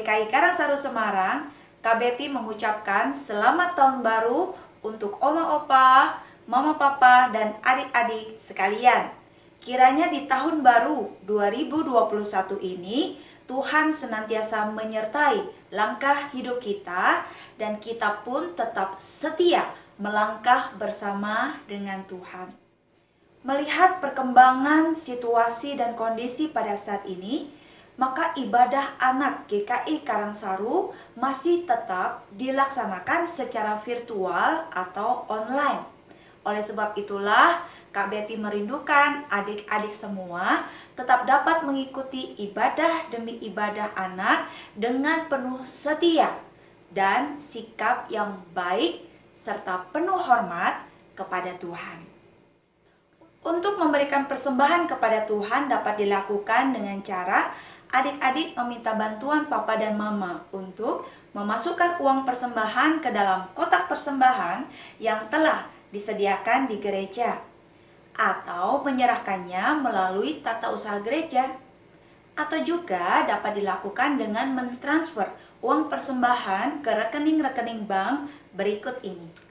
GKI Karangsaru Semarang, Kak Betty mengucapkan selamat tahun baru untuk Oma Opa, Mama Papa, dan adik-adik sekalian. Kiranya di tahun baru 2021 ini, Tuhan senantiasa menyertai langkah hidup kita dan kita pun tetap setia melangkah bersama dengan Tuhan. Melihat perkembangan situasi dan kondisi pada saat ini, maka ibadah anak GKI Karangsaru masih tetap dilaksanakan secara virtual atau online. Oleh sebab itulah, Kak Betty merindukan adik-adik semua tetap dapat mengikuti ibadah demi ibadah anak dengan penuh setia dan sikap yang baik serta penuh hormat kepada Tuhan. Untuk memberikan persembahan kepada Tuhan dapat dilakukan dengan cara adik-adik meminta bantuan papa dan mama untuk memasukkan uang persembahan ke dalam kotak persembahan yang telah disediakan di gereja, atau menyerahkannya melalui tata usaha gereja, atau juga dapat dilakukan dengan mentransfer uang persembahan ke rekening-rekening bank berikut ini.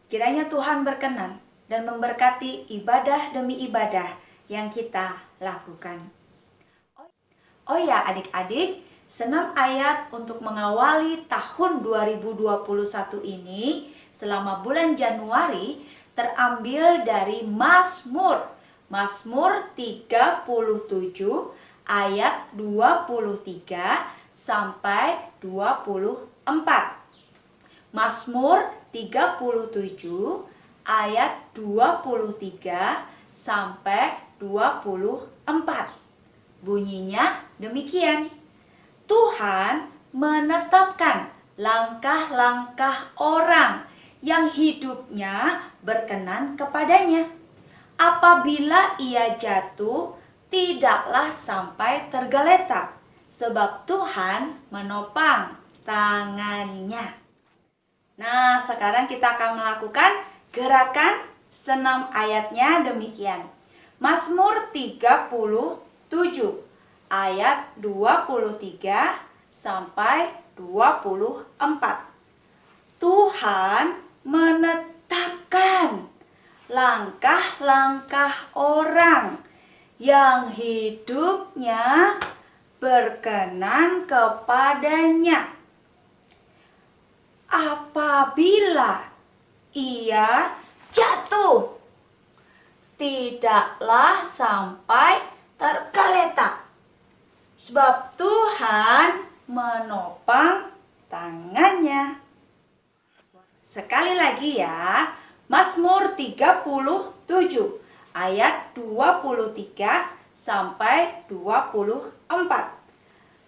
Kiranya Tuhan berkenan dan memberkati ibadah demi ibadah yang kita lakukan. Oh ya adik-adik, 6 ayat untuk mengawali tahun 2021 ini selama bulan Januari terambil dari Mazmur 37 ayat 23 sampai 24. Mazmur 37 ayat 23 sampai 24. Bunyinya demikian. Tuhan menetapkan langkah-langkah orang yang hidupnya berkenan kepadanya. Apabila ia jatuh, tidaklah sampai tergeletak, sebab Tuhan menopang tangannya. Nah, sekarang kita akan melakukan gerakan senam ayatnya demikian. Mazmur 37 ayat 23 sampai 24. Tuhan menetapkan langkah-langkah orang yang hidupnya berkenan kepadanya. Apabila ia jatuh, tidaklah sampai tergeletak, sebab Tuhan menopang tangannya. Sekali lagi ya, Mazmur 37 ayat 23 sampai 24.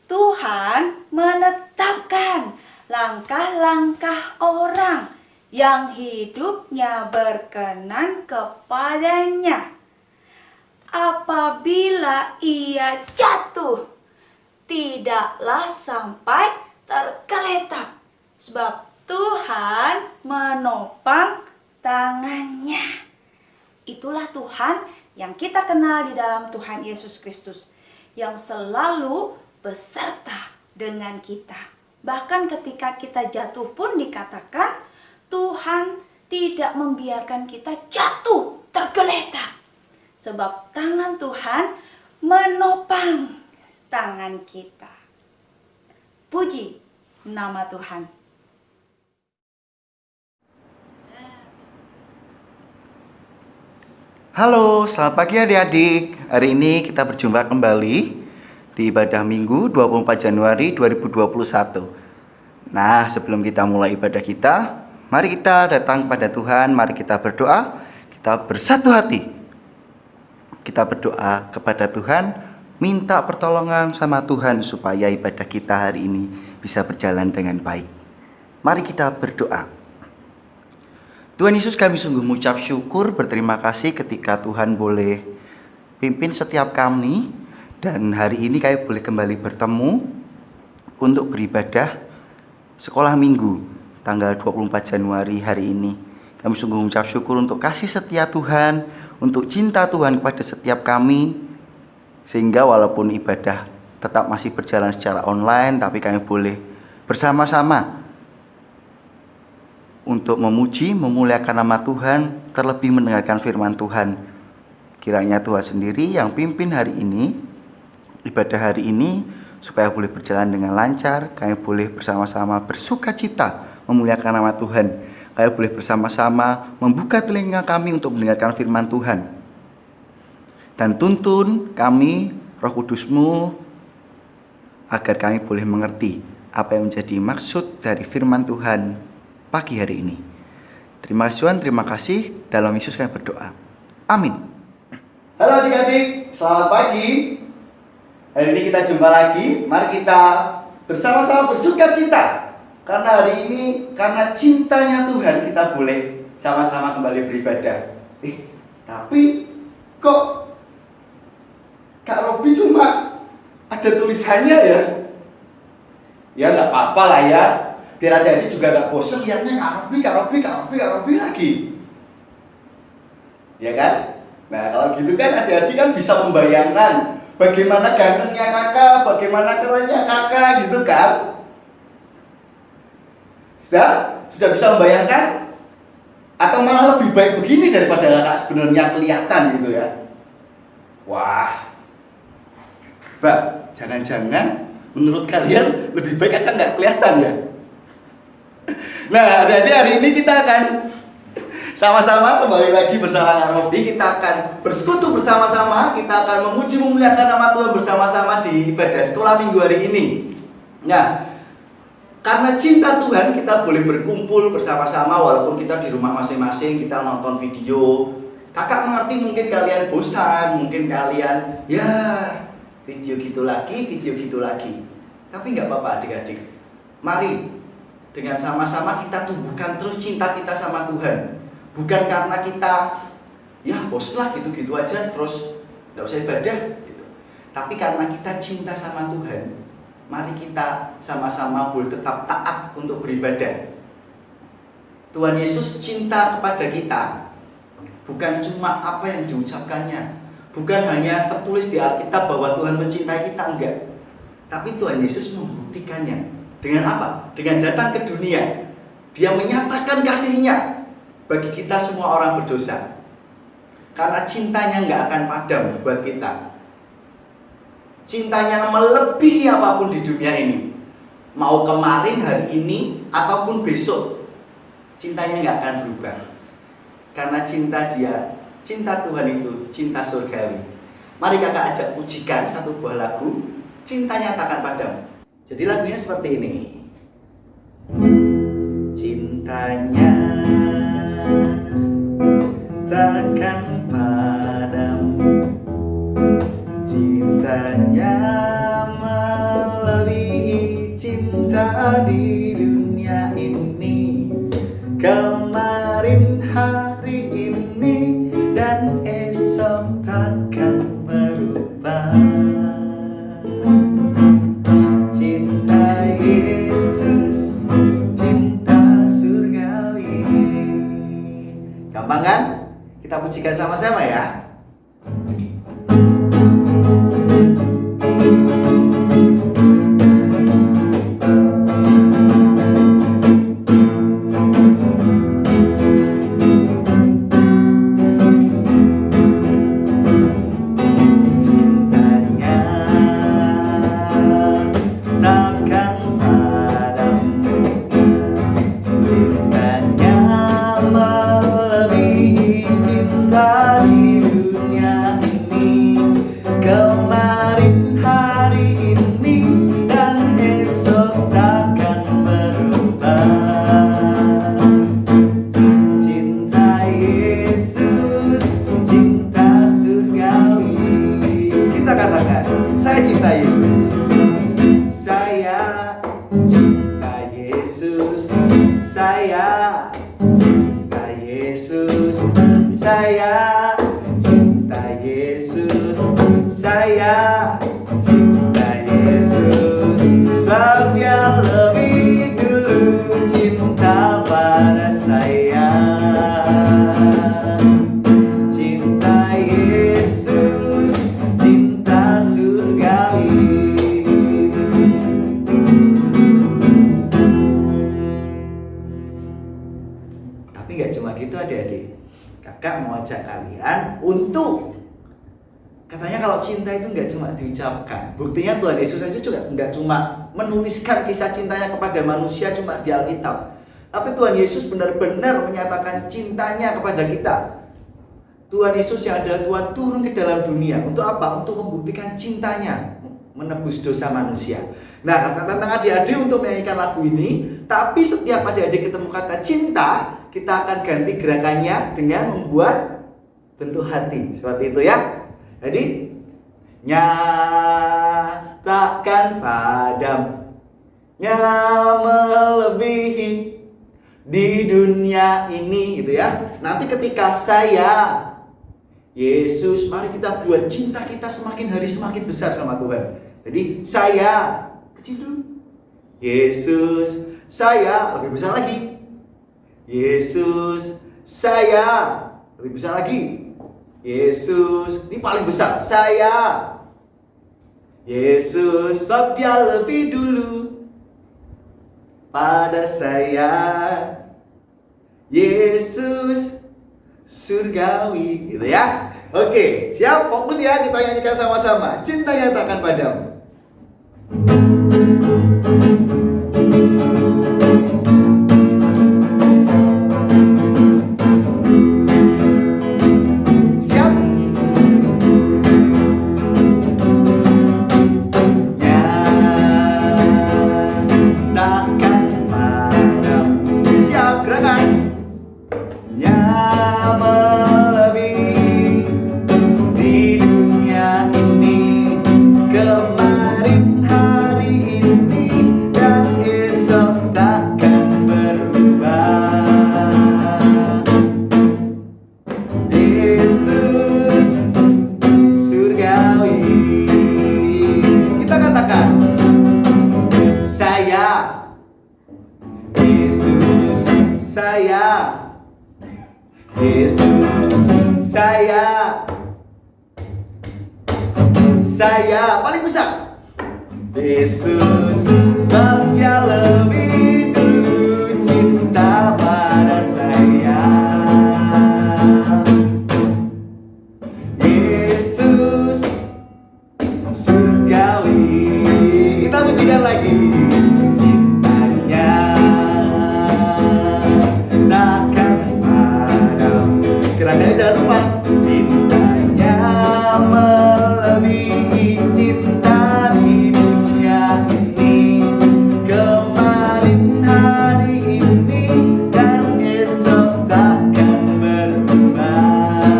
Tuhan menetapkan langkah-langkah orang yang hidupnya berkenan kepadanya. Apabila ia jatuh, tidaklah sampai tergeletak, sebab Tuhan menopang tangannya. Itulah Tuhan yang kita kenal di dalam Tuhan Yesus Kristus, yang selalu beserta dengan kita. Bahkan ketika kita jatuh pun dikatakan Tuhan tidak membiarkan kita jatuh tergeletak, sebab tangan Tuhan menopang tangan kita. Puji nama Tuhan. Halo, selamat pagi adik-adik. Hari ini kita berjumpa kembali di ibadah Minggu 24 Januari 2021. Nah, sebelum kita mulai ibadah kita, mari kita datang kepada Tuhan, mari kita berdoa, kita bersatu hati. Kita berdoa kepada Tuhan, minta pertolongan sama Tuhan supaya ibadah kita hari ini bisa berjalan dengan baik. Mari kita berdoa. Tuhan Yesus, kami sungguh mengucap syukur, berterima kasih ketika Tuhan boleh pimpin setiap kami. Dan hari ini kami boleh kembali bertemu untuk beribadah sekolah minggu tanggal 24 Januari hari ini. Kami sungguh mengucap syukur untuk kasih setia Tuhan, untuk cinta Tuhan kepada setiap kami, sehingga walaupun ibadah tetap masih berjalan secara online, tapi kami boleh bersama-sama untuk memuji, memuliakan nama Tuhan, terlebih mendengarkan firman Tuhan. Kiranya Tuhan sendiri yang pimpin hari ini, ibadah hari ini, supaya boleh berjalan dengan lancar. Kami boleh bersama-sama bersuka cita memuliakan nama Tuhan. Kami boleh bersama-sama membuka telinga kami untuk mendengarkan firman Tuhan. Dan tuntun kami, Roh Kudus-Mu, agar kami boleh mengerti apa yang menjadi maksud dari firman Tuhan pagi hari ini. Terima kasih Tuhan, terima kasih. Dalam Yesus kami berdoa. Amin. Halo adik-adik, selamat pagi. Hari ini kita jumpa lagi. Mari kita bersama-sama bersuka cita. Karena hari ini, karena cintanya Tuhan, kita boleh sama-sama kembali beribadah. Tapi kok Kak Robi cuma ada tulisannya ya? Ya nggak apa-apa lah ya. Biar adik-adik juga nggak bosan lihatnya Kak Robi lagi. Ya kan? Nah kalau gitu kan adik-adik kan bisa membayangkan bagaimana gantengnya kakak, bagaimana kerennya kakak gitu kan? Sudah bisa membayangkan? Atau malah lebih baik begini daripada kakak sebenarnya kelihatan gitu ya? Wah, Mbak, jangan-jangan menurut kalian lebih baik aja nggak kelihatan ya? Nah, jadi hari ini kita akan sama-sama kembali lagi bersama Kak Robi. Kita akan bersekutu bersama-sama. Kita akan memuji memuliakan nama Tuhan bersama-sama di ibadah sekolah minggu hari ini. Nah, karena cinta Tuhan kita boleh berkumpul bersama-sama walaupun kita di rumah masing-masing, kita nonton video. Kakak mengerti mungkin kalian bosan, mungkin kalian ya video gitu lagi. Tapi nggak apa-apa adik-adik. Mari dengan sama-sama kita tumbuhkan terus cinta kita sama Tuhan. Bukan karena kita ya bosanlah gitu-gitu aja terus nggak usah ibadah gitu. Tapi karena kita cinta sama Tuhan, mari kita sama-sama boleh tetap taat untuk beribadah. Tuhan Yesus cinta kepada kita bukan cuma apa yang diucapkannya, bukan hanya tertulis di Alkitab bahwa Tuhan mencintai kita, enggak. Tapi Tuhan Yesus membuktikannya dengan apa? Dengan datang ke dunia. Dia menyatakan kasih-Nya bagi kita semua orang berdosa. Karena cintanya nggak akan padam buat kita. Cintanya melebihi apapun di dunia ini. Mau kemarin, hari ini, ataupun besok, cintanya nggak akan berubah. Karena cinta Tuhan itu cinta surgawi. Mari kakak ajak pujikan satu buah lagu, Cintanya Takkan Padam. Jadi lagunya seperti ini. Cintanya takkan padam, cintanya melebihi cinta di dunia ini. Kemarin, hari ini, dan esok takkan berubah. Cinta Yesus, cinta surgawi. Gampang kan? Kita pujikan sama-sama ya. Cintanya melebihi cinta di Makanya kalau cinta itu nggak cuma diucapkan. Buktinya Tuhan Yesus saja juga nggak cuma menuliskan kisah cintanya kepada manusia cuma di Alkitab. Tapi Tuhan Yesus benar-benar menyatakan cintanya kepada kita. Tuhan Yesus yang adalah Tuhan turun ke dalam dunia. Untuk apa? Untuk membuktikan cintanya, menebus dosa manusia. Nah, tantangan adik-adik untuk menyanyikan lagu ini. Tapi setiap adik-adik ketemu kata cinta, kita akan ganti gerakannya dengan membuat bentuk hati. Seperti itu ya. Jadi, nyatakan padamnya melebihi di dunia ini, gitu ya. Nanti ketika saya Yesus, mari kita buat cinta kita semakin hari semakin besar sama Tuhan. Jadi saya kecil dulu. Yesus, saya lebih besar lagi. Yesus, saya lebih besar lagi. Yesus, ini paling besar. Saya Yesus, sebab dia lebih dulu pada saya. Yesus surgawi, gitu ya. Oke, siap, fokus ya, kita nyanyikan sama-sama. Cinta nyatakan padamu. Siap. Nyatakan padamu. Siap, gerakan. Melebihi di dunia ini, kemarin, hari ini, dan esok takkan berubah. Yesus surgawi. Kita katakan, saya Yesus, saya Yesus, saya paling besar. Yesus, sebab dia lebih dulu cinta pada saya. Yesus surgawi. Kita musikan lagi. Cintanya takkan padam. Gerakannya jangan lupa. Cintanya melebihi cinta di dunia ini, kemarin, hari ini, dan esok takkan berubah.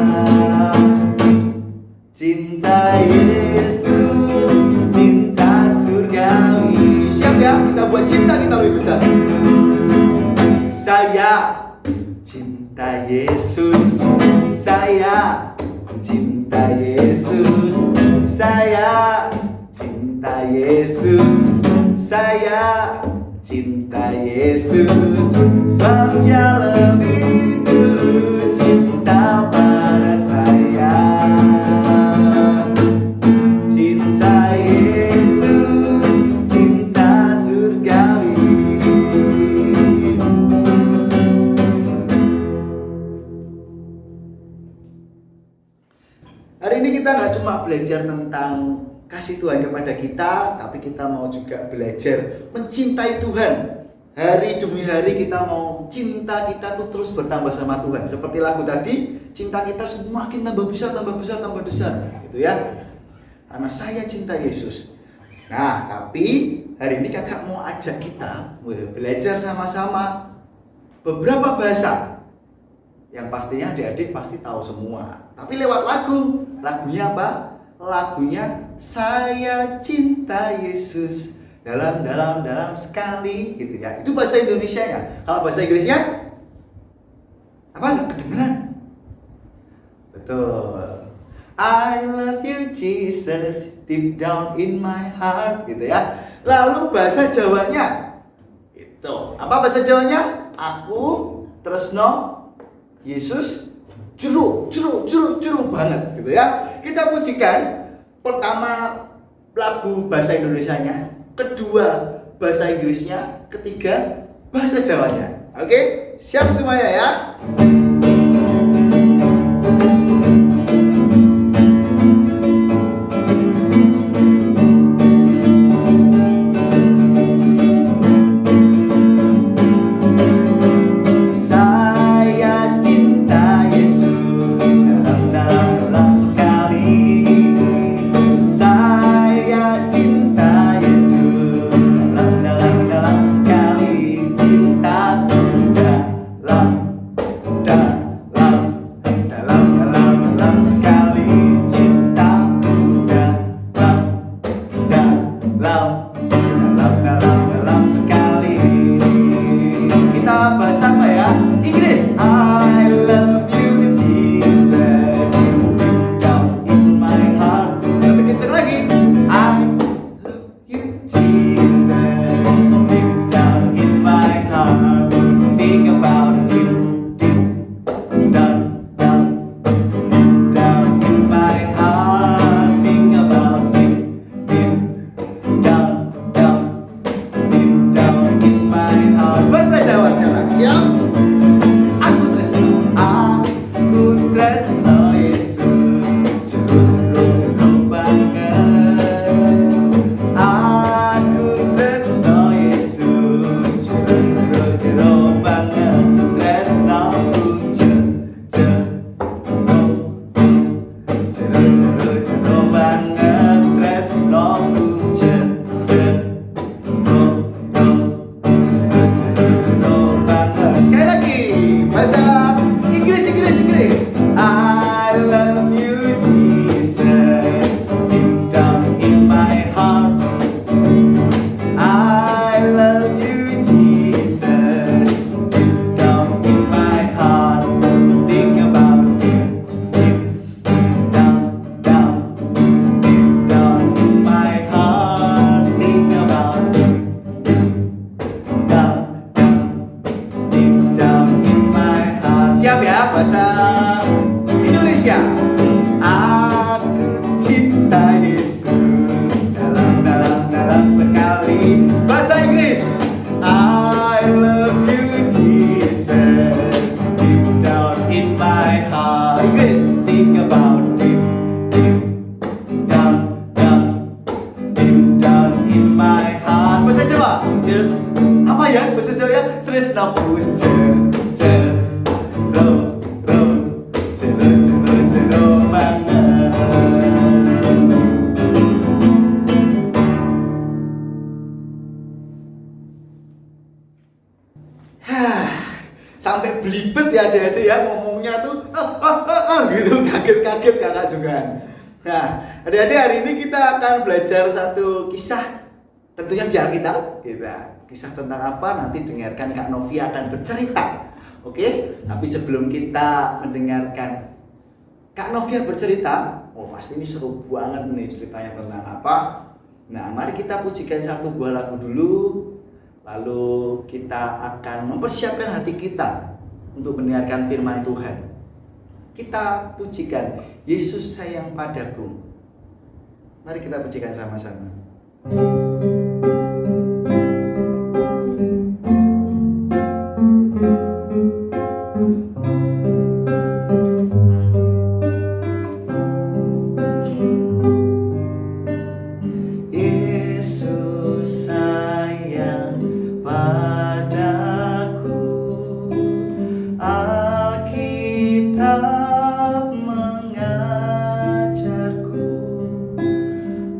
Cinta Yesus, cinta surgawi. Siap ya, kita buat cinta kita lebih besar. Saya cinta Yesus, saya cinta Yesus, saya cinta Yesus, saya cinta Yesus, sebab dia lebih dulu cinta pada saya. Cinta Yesus, cinta surgawi. Hari ini kita nggak cuma belajar tentang kasih Tuhan kepada kita, tapi kita mau juga belajar mencintai Tuhan. Hari demi hari kita mau cinta kita tuh terus bertambah sama Tuhan. Seperti lagu tadi, cinta kita semakin tambah besar, tambah besar, tambah besar, gitu ya. Karena saya cinta Yesus. Nah, tapi hari ini kakak mau ajak kita belajar sama-sama beberapa bahasa yang pastinya adik-adik pasti tahu semua. Tapi lewat lagu. Lagunya apa? Lagunya Saya Cinta Yesus. Dalam sekali, gitu ya. Itu bahasa Indonesianya. Kalau bahasa Inggrisnya apa, nggak kedengeran? Betul. I love you Jesus, deep down in my heart, gitu ya. Lalu bahasa Jawanya itu apa? Bahasa Jawanya aku tresno Yesus juru banget, gitu ya. Kita pujikan pertama lagu bahasa Indonesianya, kedua bahasa Inggrisnya, ketiga bahasa Jawanya. Oke, siap semuanya ya. dalam sekali. Kita bahas sama ya, Inggris. I love you Jesus, deep down in my heart. Lebih kenceng lagi. I love you Jesus, deep down in my heart. Think about deep down, down in my heart. Think about deep down, deep down in my heart. Bahasa Jawa sekarang, siap? Aku tresno Yesus, jero banget. Aku tresno Yesus, jero banget. Tresnoku jero banget. Tresnoku jero banget. Sekali lagi, bahasa Inggris. I love you Jesus, deep down in my heart. I love you Jesus, deep down in my heart. Think about deep down, deep down in my heart. Think about deep down in my heart. Siap ya, bahasa Indonesia. Aku cinta Yesus, dalam sekali. Bahasa Inggris. I love you Jesus, deep down in my heart. Inggris. Think about deep down, deep down in my heart. Bahasa Jawa. Apa ya bahasa Jawa ya? Tresnoku jero banget. Sampai belibet ya adik-adik ya, ngomongnya tuh gitu, kaget-kaget kakak juga. Nah, adik-adik, hari ini kita akan belajar satu kisah, tentunya di Alkitab. Kisah tentang apa? Nanti dengarkan Kak Novia akan bercerita. Oke? Tapi sebelum kita mendengarkan Kak Novia bercerita, pasti ini seru banget nih ceritanya tentang apa. Nah, mari kita pujikan satu buah lagu dulu. Lalu kita akan mempersiapkan hati kita untuk mendengarkan firman Tuhan. Kita pujikan Yesus sayang padaku. Mari kita pujikan sama-sama. Yesus sayang padaku, Alkitab mengajarku,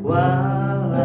walau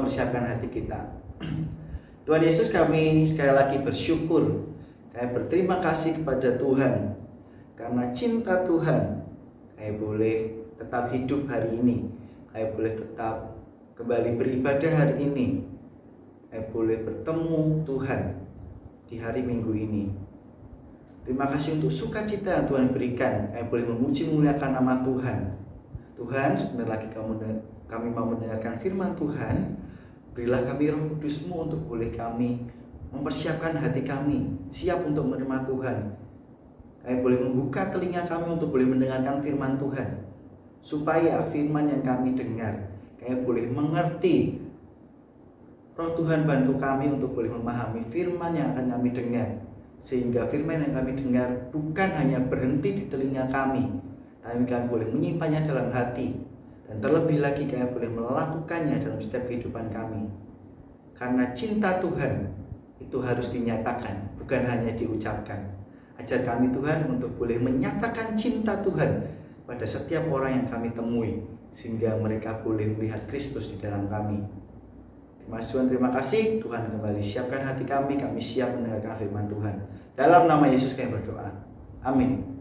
mempersiapkan hati kita. Tuhan Yesus, kami sekali lagi bersyukur, kami berterima kasih kepada Tuhan karena cinta Tuhan. Kami boleh tetap hidup hari ini, kami boleh tetap kembali beribadah hari ini, kami boleh bertemu Tuhan di hari Minggu ini. Terima kasih untuk sukacita yang Tuhan berikan, kami boleh memuji memuliakan nama Tuhan. Tuhan, sebentar lagi kami mau mendengarkan firman Tuhan. Berilah kami Roh Kudus-Mu untuk boleh kami mempersiapkan hati kami siap untuk menerima Tuhan. Kami boleh membuka telinga kami untuk boleh mendengarkan firman Tuhan, supaya firman yang kami dengar kami boleh mengerti. Roh Tuhan bantu kami untuk boleh memahami firman yang akan kami dengar, sehingga firman yang kami dengar bukan hanya berhenti di telinga kami, tapi kami boleh menyimpannya dalam hati. Dan terlebih lagi kami boleh melakukannya dalam setiap kehidupan kami. Karena cinta Tuhan itu harus dinyatakan, bukan hanya diucapkan. Ajar kami Tuhan untuk boleh menyatakan cinta Tuhan pada setiap orang yang kami temui, sehingga mereka boleh melihat Kristus di dalam kami. Terima kasih Tuhan, terima kasih. Tuhan kembali siapkan hati kami siap mendengarkan firman Tuhan. Dalam nama Yesus kami berdoa. Amin.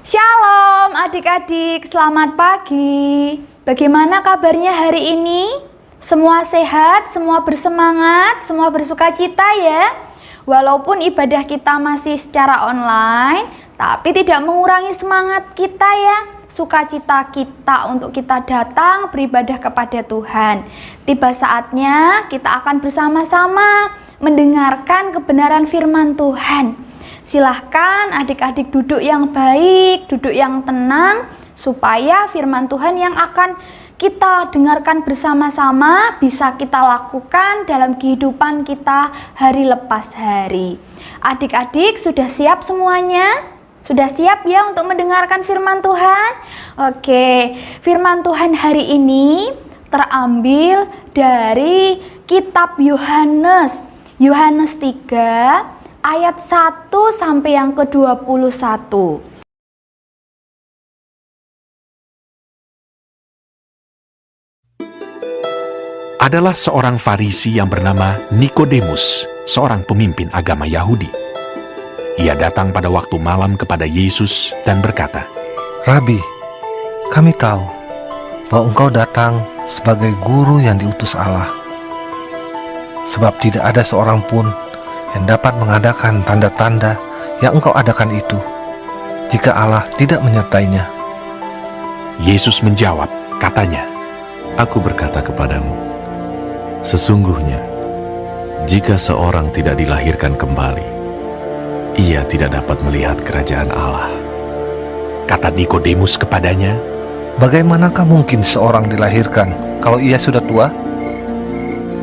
Shalom adik-adik, selamat pagi. Bagaimana kabarnya hari ini? Semua sehat, semua bersemangat, semua bersukacita ya. Walaupun ibadah kita masih secara online, tapi tidak mengurangi semangat kita ya. Sukacita kita untuk kita datang beribadah kepada Tuhan. Tiba saatnya kita akan bersama-sama mendengarkan kebenaran firman Tuhan. Silahkan adik-adik duduk yang baik, duduk yang tenang, supaya firman Tuhan yang akan kita dengarkan bersama-sama bisa kita lakukan dalam kehidupan kita hari lepas hari. Adik-adik sudah siap semuanya? Sudah siap ya untuk mendengarkan firman Tuhan? Oke, firman Tuhan hari ini terambil dari kitab Yohanes 3 ayat 1 sampai yang ke-21. Adalah seorang Farisi yang bernama Nikodemus, seorang pemimpin agama Yahudi. Ia datang pada waktu malam kepada Yesus dan berkata, Rabi, kami tahu bahwa engkau datang sebagai guru yang diutus Allah. Sebab tidak ada seorang pun yang dapat mengadakan tanda-tanda yang engkau adakan itu, jika Allah tidak menyertainya. Yesus menjawab, katanya, Aku berkata kepadamu, sesungguhnya, jika seorang tidak dilahirkan kembali, ia tidak dapat melihat kerajaan Allah. Kata Nikodemus kepadanya, Bagaimanakah mungkin seorang dilahirkan kalau ia sudah tua?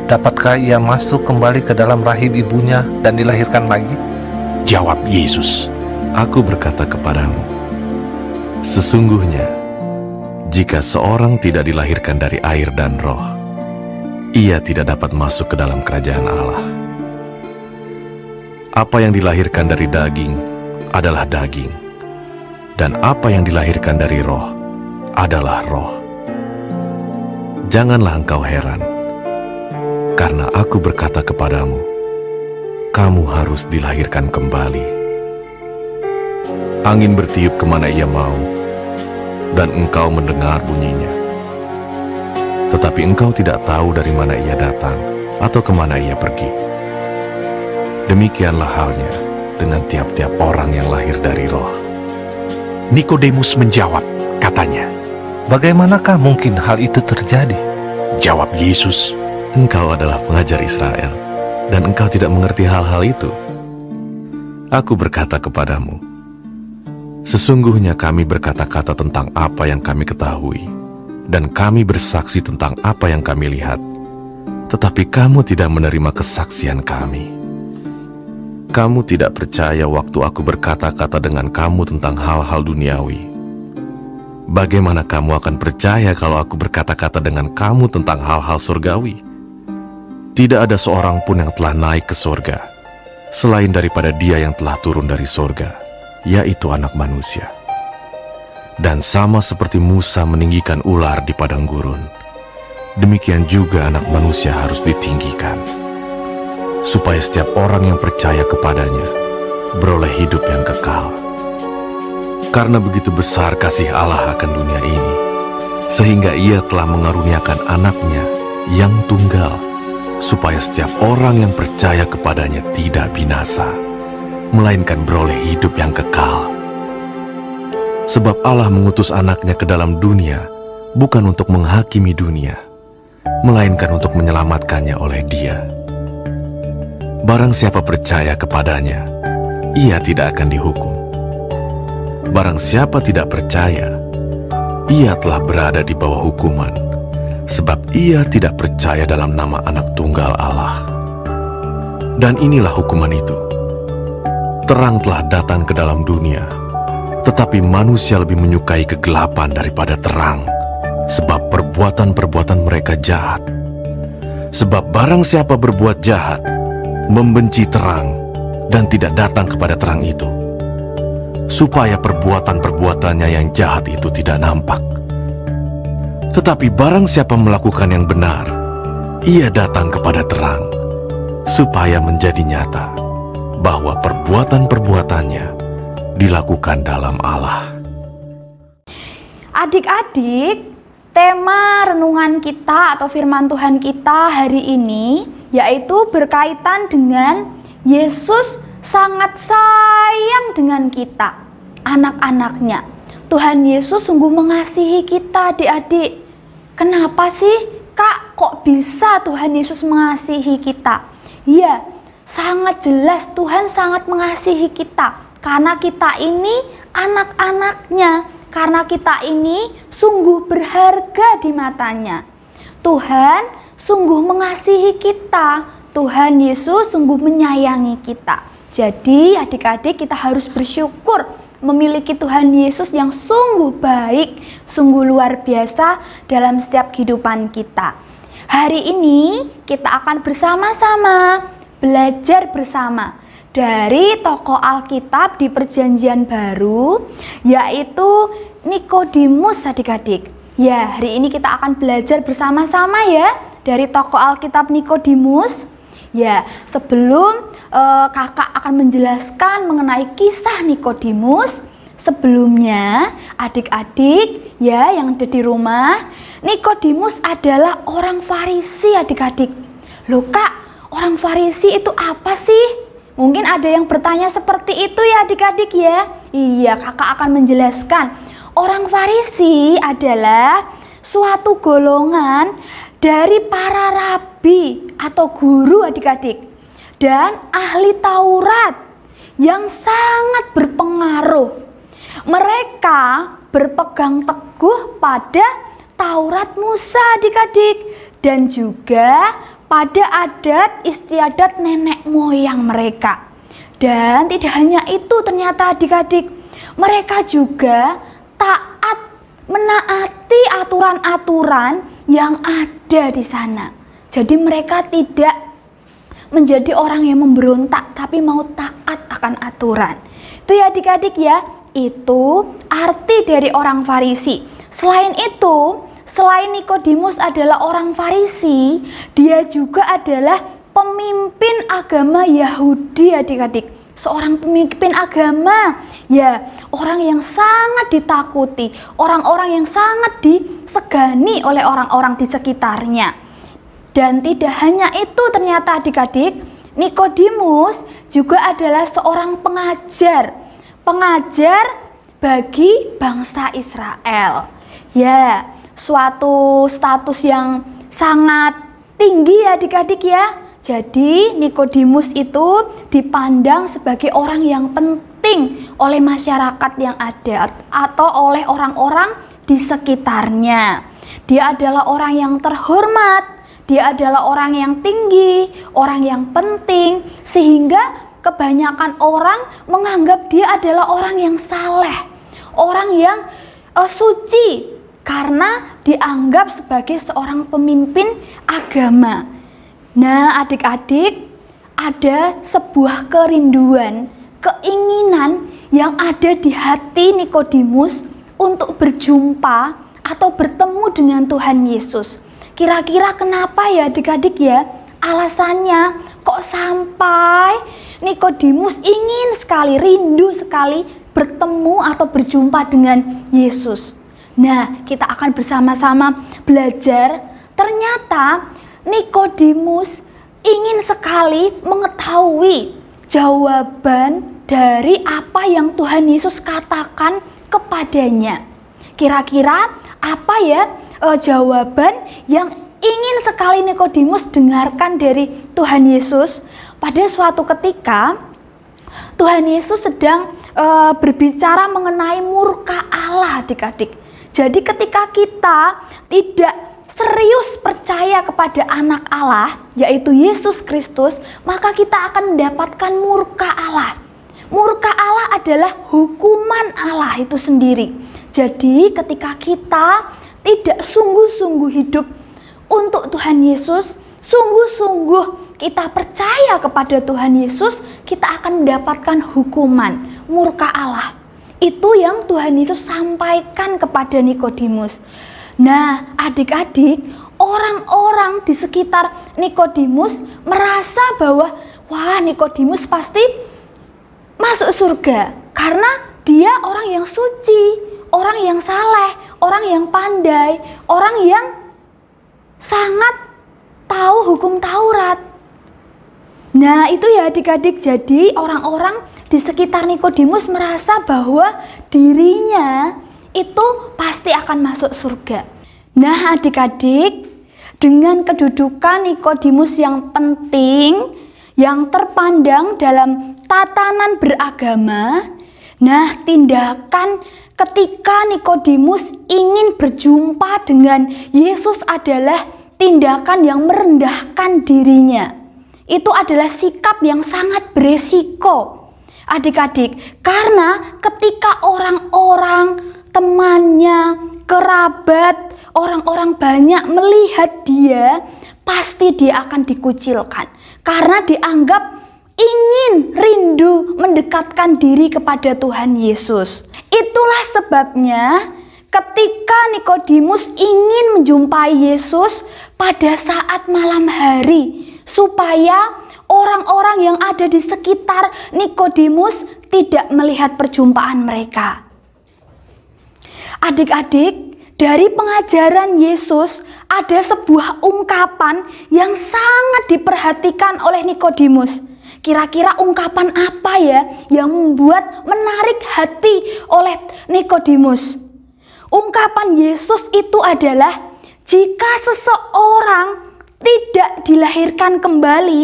Dapatkah ia masuk kembali ke dalam rahim ibunya dan dilahirkan lagi? Jawab Yesus, Aku berkata kepadamu, sesungguhnya, jika seorang tidak dilahirkan dari air dan roh, ia tidak dapat masuk ke dalam kerajaan Allah. Apa yang dilahirkan dari daging adalah daging, dan apa yang dilahirkan dari roh adalah roh. Janganlah engkau heran, karena aku berkata kepadamu, kamu harus dilahirkan kembali. Angin bertiup kemana ia mau, dan engkau mendengar bunyinya. Tetapi engkau tidak tahu dari mana ia datang, atau kemana ia pergi. Demikianlah halnya dengan tiap-tiap orang yang lahir dari roh. Nikodemus menjawab, katanya, Bagaimanakah mungkin hal itu terjadi? Jawab Yesus, Engkau adalah pengajar Israel, dan engkau tidak mengerti hal-hal itu. Aku berkata kepadamu, sesungguhnya kami berkata-kata tentang apa yang kami ketahui, dan kami bersaksi tentang apa yang kami lihat, tetapi kamu tidak menerima kesaksian kami. Kamu tidak percaya waktu aku berkata-kata dengan kamu tentang hal-hal duniawi. Bagaimana kamu akan percaya kalau aku berkata-kata dengan kamu tentang hal-hal surgawi? Tidak ada seorang pun yang telah naik ke surga, selain daripada Dia yang telah turun dari surga, yaitu Anak Manusia. Dan sama seperti Musa meninggikan ular di padang gurun, demikian juga Anak Manusia harus ditinggikan, supaya setiap orang yang percaya kepadanya beroleh hidup yang kekal. Karena begitu besar kasih Allah akan dunia ini, sehingga Ia telah mengaruniakan Anaknya yang tunggal, supaya setiap orang yang percaya kepadanya tidak binasa, melainkan beroleh hidup yang kekal. Sebab Allah mengutus Anaknya ke dalam dunia, bukan untuk menghakimi dunia, melainkan untuk menyelamatkannya oleh Dia. Barang siapa percaya kepadanya, ia tidak akan dihukum. Barang siapa tidak percaya, ia telah berada di bawah hukuman, sebab ia tidak percaya dalam nama Anak Tunggal Allah. Dan inilah hukuman itu: terang telah datang ke dalam dunia, tetapi manusia lebih menyukai kegelapan daripada terang, sebab perbuatan-perbuatan mereka jahat. Sebab barang siapa berbuat jahat, membenci terang, dan tidak datang kepada terang itu, supaya perbuatan-perbuatannya yang jahat itu tidak nampak. Tetapi barang siapa melakukan yang benar, ia datang kepada terang, supaya menjadi nyata bahwa perbuatan-perbuatannya dilakukan dalam Allah. Adik-adik, tema renungan kita atau firman Tuhan kita hari ini yaitu berkaitan dengan Yesus sangat sayang dengan kita, anak-anaknya. Tuhan Yesus sungguh mengasihi kita, adik-adik. Kenapa sih, Kak, kok bisa Tuhan Yesus mengasihi kita? Ya, sangat jelas Tuhan sangat mengasihi kita, karena kita ini anak-anaknya, karena kita ini sungguh berharga di matanya. Tuhan sungguh mengasihi kita, Tuhan Yesus sungguh menyayangi kita. Jadi adik-adik, kita harus bersyukur memiliki Tuhan Yesus yang sungguh baik, sungguh luar biasa dalam setiap kehidupan kita. Hari ini kita akan bersama-sama belajar bersama dari tokoh Alkitab di Perjanjian Baru, yaitu Nikodemus, adik-adik. Ya, hari ini kita akan belajar bersama-sama ya dari tokoh Alkitab Nikodemus. Ya, sebelum kakak akan menjelaskan mengenai kisah Nikodemus, sebelumnya adik-adik ya yang ada di rumah, Nikodemus adalah orang Farisi, adik-adik. Loh Kak, orang Farisi itu apa sih? Mungkin ada yang bertanya seperti itu ya adik-adik ya. Iya, kakak akan menjelaskan. Orang Farisi adalah suatu golongan dari para rabi atau guru, adik-adik, dan ahli Taurat yang sangat berpengaruh. Mereka berpegang teguh pada Taurat Musa, adik-adik, dan juga pada adat istiadat nenek moyang mereka. Dan tidak hanya itu, ternyata adik-adik, mereka juga taat menaati aturan-aturan yang ada di sana. Jadi mereka tidak menjadi orang yang memberontak, tapi mau taat akan aturan. Itu ya adik-adik ya, itu arti dari orang Farisi. Selain itu, selain Nikodemus adalah orang Farisi, dia juga adalah pemimpin agama Yahudi, adik-adik. Seorang pemimpin agama, ya, orang yang sangat ditakuti, orang-orang yang sangat disegani oleh orang-orang di sekitarnya. Dan tidak hanya itu, ternyata adik-adik, Nikodemus juga adalah seorang pengajar bagi bangsa Israel. Ya, suatu status yang sangat tinggi ya adik-adik ya. Jadi Nikodemus itu dipandang sebagai orang yang penting oleh masyarakat yang ada atau oleh orang-orang di sekitarnya. Dia adalah orang yang terhormat, dia adalah orang yang tinggi, orang yang penting, sehingga kebanyakan orang menganggap dia adalah orang yang saleh, orang yang suci, karena dianggap sebagai seorang pemimpin agama. Nah adik-adik, ada sebuah kerinduan, keinginan yang ada di hati Nikodemus untuk berjumpa atau bertemu dengan Tuhan Yesus. Kira-kira kenapa ya adik-adik ya? Alasannya kok sampai Nikodemus ingin sekali, rindu sekali bertemu atau berjumpa dengan Yesus. Nah, kita akan bersama-sama belajar. Ternyata Nikodemus ingin sekali mengetahui jawaban dari apa yang Tuhan Yesus katakan kepadanya. Kira-kira apa ya jawaban yang ingin sekali Nikodemus dengarkan dari Tuhan Yesus? Pada suatu ketika Tuhan Yesus sedang berbicara mengenai murka Allah, adik-adik. Jadi ketika kita tidak serius percaya kepada anak Allah, yaitu Yesus Kristus, maka kita akan mendapatkan murka Allah. Murka Allah adalah hukuman Allah itu sendiri. Jadi ketika kita tidak sungguh-sungguh hidup untuk Tuhan Yesus, sungguh-sungguh kita percaya kepada Tuhan Yesus, kita akan mendapatkan hukuman, murka Allah. Itu yang Tuhan Yesus sampaikan kepada Nikodemus. Nah, adik-adik, orang-orang di sekitar Nikodemus merasa bahwa wah, Nikodemus pasti masuk surga karena dia orang yang suci, orang yang saleh, orang yang pandai, orang yang sangat tahu hukum Taurat. Nah, itu ya adik-adik, jadi orang-orang di sekitar Nikodemus merasa bahwa dirinya itu pasti akan masuk surga. Nah, adik-adik, dengan kedudukan Nikodemus yang penting, yang terpandang dalam tatanan beragama, nah, tindakan ketika Nikodemus ingin berjumpa dengan Yesus adalah tindakan yang merendahkan dirinya. Itu adalah sikap yang sangat beresiko, adik-adik, karena ketika orang-orang, temannya, kerabat, orang-orang banyak melihat dia, pasti dia akan dikucilkan karena dianggap ingin rindu mendekatkan diri kepada Tuhan Yesus. Itulah sebabnya ketika Nikodemus ingin menjumpai Yesus pada saat malam hari, supaya orang-orang yang ada di sekitar Nikodemus tidak melihat perjumpaan mereka. Adik-adik, dari pengajaran Yesus ada sebuah ungkapan yang sangat diperhatikan oleh Nikodemus. Kira-kira ungkapan apa ya yang membuat menarik hati oleh Nikodemus? Ungkapan Yesus itu adalah, jika seseorang tidak dilahirkan kembali,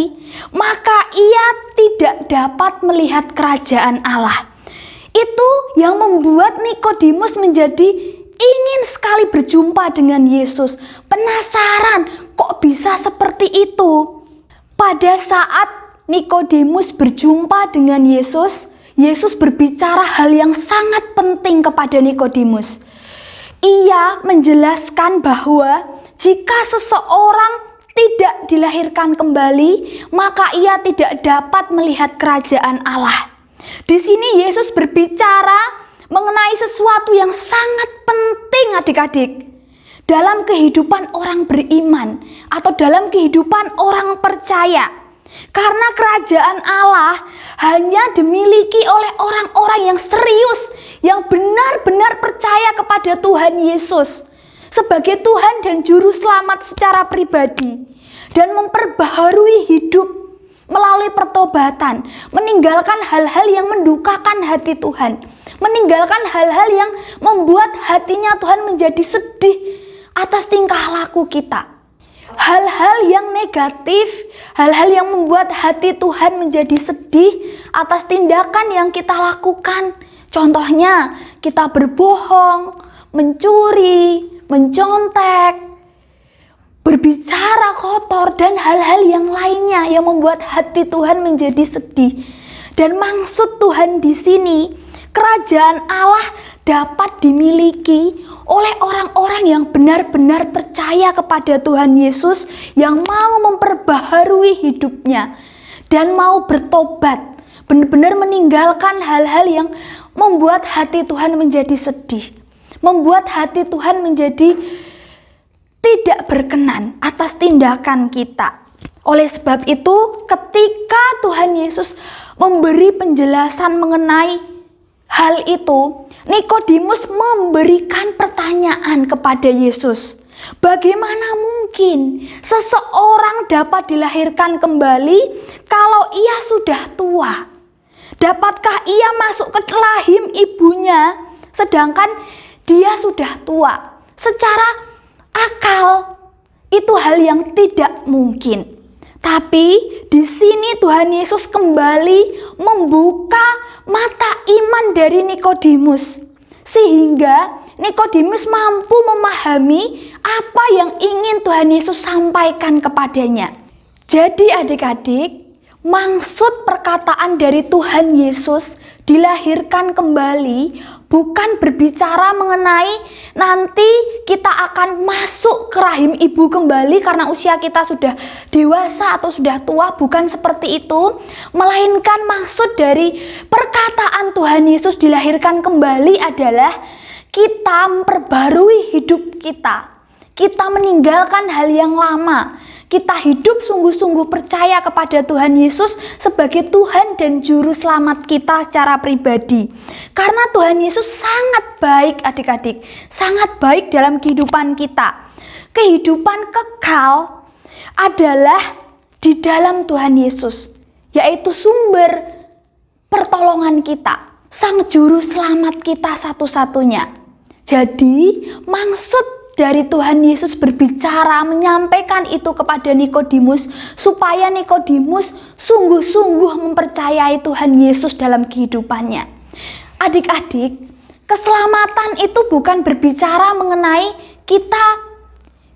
maka ia tidak dapat melihat kerajaan Allah. Itu yang membuat Nikodemus menjadi ingin sekali berjumpa dengan Yesus. Penasaran, kok bisa seperti itu? Pada saat Nikodemus berjumpa dengan Yesus, Yesus berbicara hal yang sangat penting kepada Nikodemus. Ia menjelaskan bahwa jika seseorang tidak dilahirkan kembali, maka ia tidak dapat melihat kerajaan Allah. Di sini Yesus berbicara mengenai sesuatu yang sangat penting, adik-adik, dalam kehidupan orang beriman atau dalam kehidupan orang percaya. Karena kerajaan Allah hanya dimiliki oleh orang-orang yang serius, yang benar-benar percaya kepada Tuhan Yesus sebagai Tuhan dan Juru Selamat secara pribadi, dan memperbaharui hidup melalui pertobatan, meninggalkan hal-hal yang mendukakan hati Tuhan, meninggalkan hal-hal yang membuat hatinya Tuhan menjadi sedih atas tingkah laku kita. Hal-hal yang negatif, hal-hal yang membuat hati Tuhan menjadi sedih atas tindakan yang kita lakukan. Contohnya, kita berbohong, mencuri, mencontek, berbicara kotor, dan hal-hal yang lainnya yang membuat hati Tuhan menjadi sedih. Dan maksud Tuhan di sini, kerajaan Allah dapat dimiliki oleh orang-orang yang benar-benar percaya kepada Tuhan Yesus, yang mau memperbaharui hidupnya dan mau bertobat, benar-benar meninggalkan hal-hal yang membuat hati Tuhan menjadi sedih, membuat hati Tuhan menjadi tidak berkenan atas tindakan kita. Oleh sebab itu, ketika Tuhan Yesus memberi penjelasan mengenai hal itu, Nikodemus memberikan pertanyaan kepada Yesus. Bagaimana mungkin seseorang dapat dilahirkan kembali kalau ia sudah tua? Dapatkah ia masuk ke rahim ibunya sedangkan dia sudah tua? Secara akal itu hal yang tidak mungkin. Tapi di sini Tuhan Yesus kembali membuka mata iman dari Nikodemus, sehingga Nikodemus mampu memahami apa yang ingin Tuhan Yesus sampaikan kepadanya. Jadi adik-adik, maksud perkataan dari Tuhan Yesus dilahirkan kembali bukan berbicara mengenai nanti kita akan masuk ke rahim ibu kembali karena usia kita sudah dewasa atau sudah tua, bukan seperti itu. Melainkan maksud dari perkataan Tuhan Yesus dilahirkan kembali adalah kita memperbarui hidup kita. Kita meninggalkan hal yang lama. Kita hidup sungguh-sungguh percaya kepada Tuhan Yesus sebagai Tuhan dan Juru Selamat kita secara pribadi. Karena Tuhan Yesus sangat baik adik-adik. Sangat baik dalam kehidupan kita. Kehidupan kekal adalah di dalam Tuhan Yesus. Yaitu sumber pertolongan kita. Sang Juru Selamat kita satu-satunya. Jadi maksud dari Tuhan Yesus berbicara, menyampaikan itu kepada Nikodemus supaya Nikodemus sungguh-sungguh mempercayai Tuhan Yesus dalam kehidupannya. Adik-adik, keselamatan itu bukan berbicara mengenai kita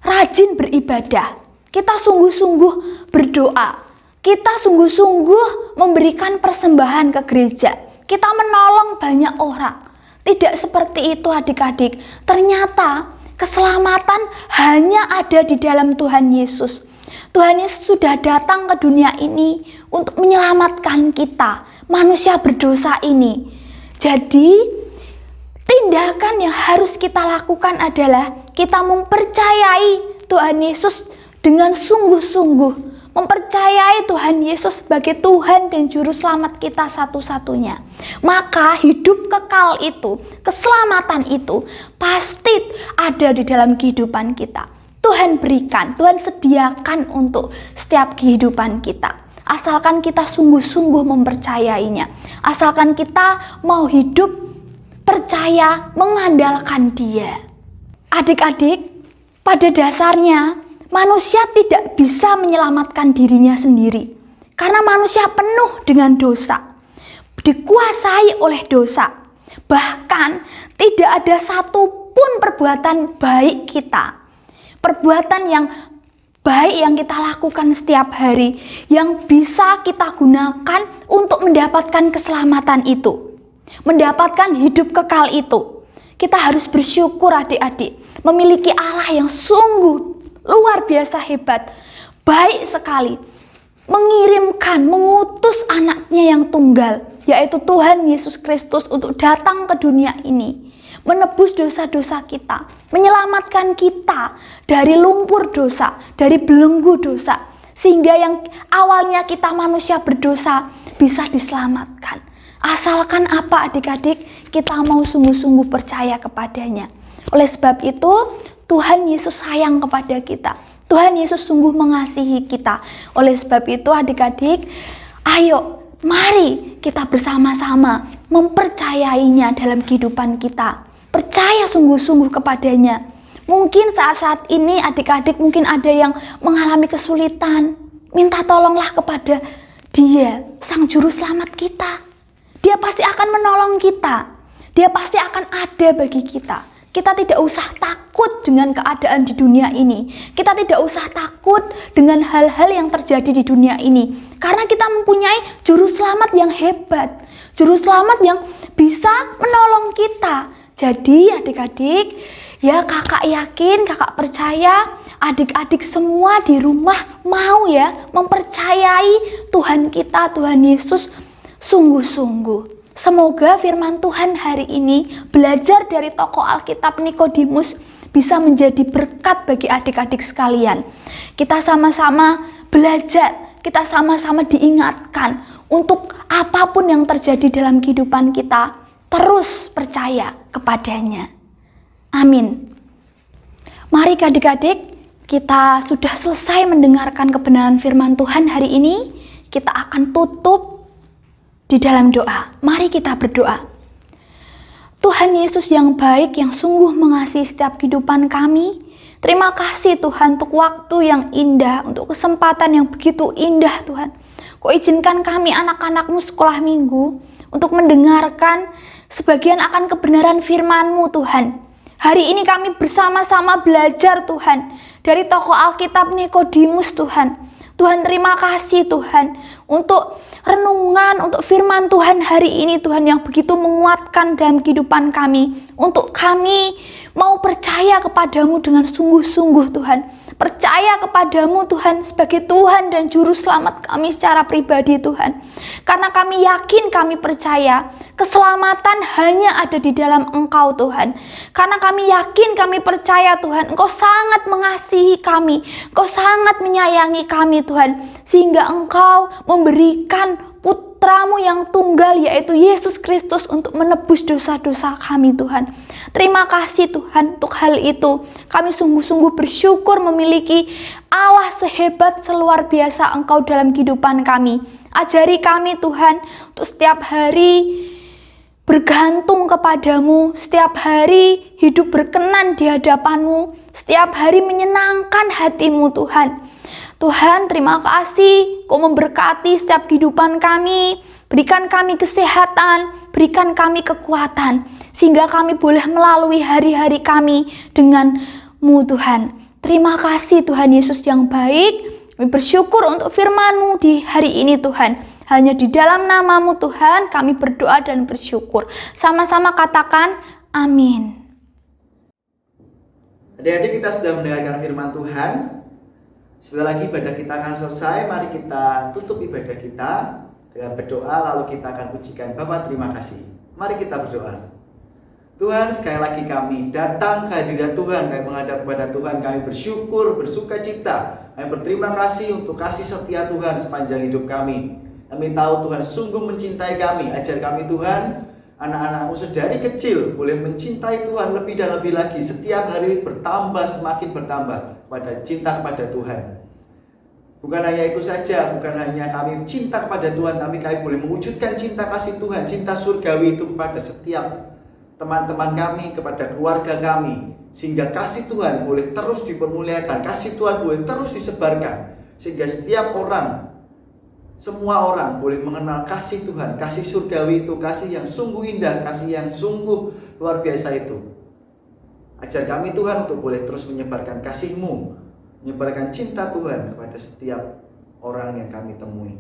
rajin beribadah, kita sungguh-sungguh berdoa, kita sungguh-sungguh memberikan persembahan ke gereja, kita menolong banyak orang. Tidak seperti itu adik-adik. Ternyata keselamatan hanya ada di dalam Tuhan Yesus. Tuhan Yesus sudah datang ke dunia ini untuk menyelamatkan kita, manusia berdosa ini. Jadi, tindakan yang harus kita lakukan adalah kita mempercayai Tuhan Yesus dengan sungguh-sungguh. Mempercayai Tuhan Yesus sebagai Tuhan dan Juru Selamat kita satu-satunya. Maka hidup kekal itu, keselamatan itu pasti ada di dalam kehidupan kita. Tuhan berikan, Tuhan sediakan untuk setiap kehidupan kita. Asalkan kita sungguh-sungguh mempercayainya. Asalkan kita mau hidup percaya, mengandalkan Dia. Adik-adik, pada dasarnya manusia tidak bisa menyelamatkan dirinya sendiri. Karena manusia penuh dengan dosa. Dikuasai oleh dosa. Bahkan tidak ada satupun perbuatan baik kita. Perbuatan yang baik yang kita lakukan setiap hari. Yang bisa kita gunakan untuk mendapatkan keselamatan itu. Mendapatkan hidup kekal itu. Kita harus bersyukur adik-adik. Memiliki Allah yang sungguh luar biasa hebat, baik sekali, mengutus anaknya yang tunggal, yaitu Tuhan Yesus Kristus untuk datang ke dunia ini, menebus dosa-dosa kita, menyelamatkan kita dari lumpur dosa, dari belenggu dosa, sehingga yang awalnya kita manusia berdosa bisa diselamatkan. Asalkan apa adik-adik, kita mau sungguh-sungguh percaya kepadanya. Oleh sebab itu, Tuhan Yesus sayang kepada kita. Tuhan Yesus sungguh mengasihi kita. Oleh sebab itu adik-adik, ayo mari kita bersama-sama mempercayainya dalam kehidupan kita. Percaya sungguh-sungguh kepadanya. Mungkin saat-saat ini adik-adik mungkin ada yang mengalami kesulitan. Minta tolonglah kepada Dia, Sang Juru Selamat kita. Dia pasti akan menolong kita. Dia pasti akan ada bagi kita. Kita tidak usah takut dengan keadaan di dunia ini. Kita tidak usah takut dengan hal-hal yang terjadi di dunia ini. Karena kita mempunyai Juru Selamat yang hebat. Juru Selamat yang bisa menolong kita. Jadi adik-adik, ya kakak yakin, kakak percaya, adik-adik semua di rumah mau ya mempercayai Tuhan kita, Tuhan Yesus sungguh-sungguh. Semoga firman Tuhan hari ini belajar dari tokoh Alkitab Nikodemus bisa menjadi berkat bagi adik-adik sekalian. Kita sama-sama belajar, kita sama-sama diingatkan untuk apapun yang terjadi dalam kehidupan kita, terus percaya kepadanya. Amin. Mari adik-adik, kita sudah selesai mendengarkan kebenaran firman Tuhan hari ini. Kita akan tutup di dalam doa. Mari kita berdoa. Tuhan Yesus yang baik, yang sungguh mengasihi setiap kehidupan kami, terima kasih Tuhan untuk waktu yang indah, untuk kesempatan yang begitu indah Tuhan. Kau izinkan kami anak-anak-Mu sekolah minggu untuk mendengarkan sebagian akan kebenaran firman-Mu Tuhan. Hari ini kami bersama-sama belajar Tuhan dari tokoh Alkitab Nikodemus Tuhan. Tuhan terima kasih Tuhan untuk renungan, untuk firman Tuhan hari ini Tuhan yang begitu menguatkan dalam kehidupan kami. Untuk kami mau percaya kepadamu dengan sungguh-sungguh Tuhan. Percaya kepadamu Tuhan sebagai Tuhan dan Juru Selamat kami secara pribadi Tuhan. Karena kami yakin, kami percaya keselamatan hanya ada di dalam Engkau Tuhan. Karena kami yakin, kami percaya Tuhan, Engkau sangat mengasihi kami, Engkau sangat menyayangi kami Tuhan. Sehingga Engkau memberikan Putramu yang tunggal, yaitu Yesus Kristus, untuk menebus dosa-dosa kami Tuhan. Terima kasih Tuhan untuk hal itu. Kami sungguh-sungguh bersyukur memiliki Allah sehebat, seluar biasa Engkau dalam kehidupan kami. Ajari kami Tuhan untuk setiap hari bergantung kepadamu, setiap hari hidup berkenan di hadapan-Mu, setiap hari menyenangkan hati-Mu Tuhan. Tuhan, terima kasih Kau memberkati setiap kehidupan kami. Berikan kami kesehatan, berikan kami kekuatan, sehingga kami boleh melalui hari-hari kami dengan-Mu Tuhan. Terima kasih Tuhan Yesus yang baik. Kami bersyukur untuk firman-Mu di hari ini Tuhan. Hanya di dalam nama-Mu Tuhan kami berdoa dan bersyukur. Sama-sama katakan amin. Adik-adik, kita sudah mendengarkan firman Tuhan. Sebentar lagi ibadah kita akan selesai. Mari kita tutup ibadah kita dengan berdoa, lalu kita akan pujikan Bapa. Terima kasih. Mari kita berdoa. Tuhan, sekali lagi kami datang ke hadirat Tuhan, kami menghadap kepada Tuhan, kami bersyukur, bersuka cita, kami berterima kasih untuk kasih setia Tuhan sepanjang hidup kami. Kami tahu Tuhan sungguh mencintai kami. Ajar kami Tuhan, anak-anak-Mu sedari kecil boleh mencintai Tuhan lebih dan lebih lagi, setiap hari bertambah, semakin bertambah pada cinta kepada Tuhan. Bukan hanya itu saja, bukan hanya kami cinta kepada Tuhan, tapi kami boleh mewujudkan cinta kasih Tuhan, cinta surgawi itu kepada setiap teman-teman kami, kepada keluarga kami, sehingga kasih Tuhan boleh terus dipermuliakan, kasih Tuhan boleh terus disebarkan, sehingga setiap orang, semua orang boleh mengenal kasih Tuhan, kasih surgawi itu, kasih yang sungguh indah, kasih yang sungguh luar biasa itu. Ajar kami Tuhan untuk boleh terus menyebarkan kasih-Mu, menyebarkan cinta Tuhan kepada setiap orang yang kami temui.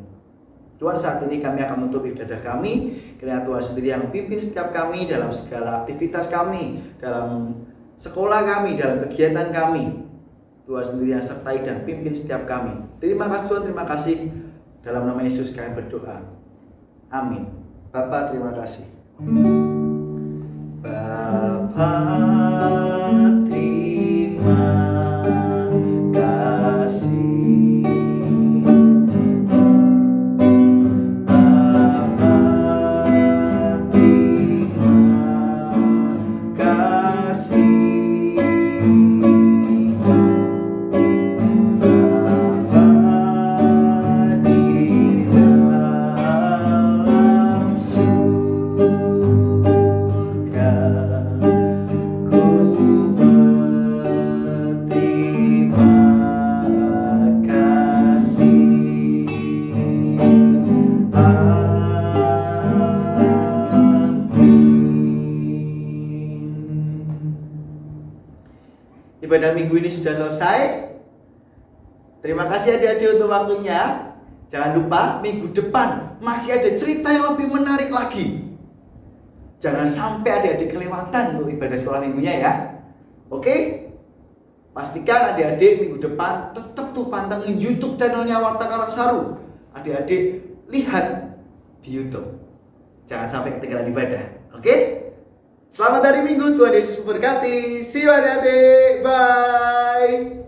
Tuhan, saat ini kami akan menutup ibadah kami, kiranya Tuhan sendiri yang pimpin setiap kami dalam segala aktivitas kami, dalam sekolah kami, dalam kegiatan kami. Tuhan sendiri yang sertai dan pimpin setiap kami. Terima kasih Tuhan, terima kasih. Dalam nama Yesus kami berdoa. Amin. Bapa, terima kasih. Bapa, terima kasih. Ibadah minggu ini sudah selesai. Terima kasih adik-adik untuk waktunya. Jangan lupa minggu depan masih ada cerita yang lebih menarik lagi. Jangan sampai adik-adik kelewatan untuk ibadah sekolah minggunya ya. Oke? Pastikan adik-adik minggu depan tetap tuh pantengin YouTube channelnya Warta Karangsaru. Adik-adik lihat di YouTube. Jangan sampai ketinggalan ibadah. Oke? Selamat hari Minggu, Tuhan Yesus memberkati. See you adik-adik, bye.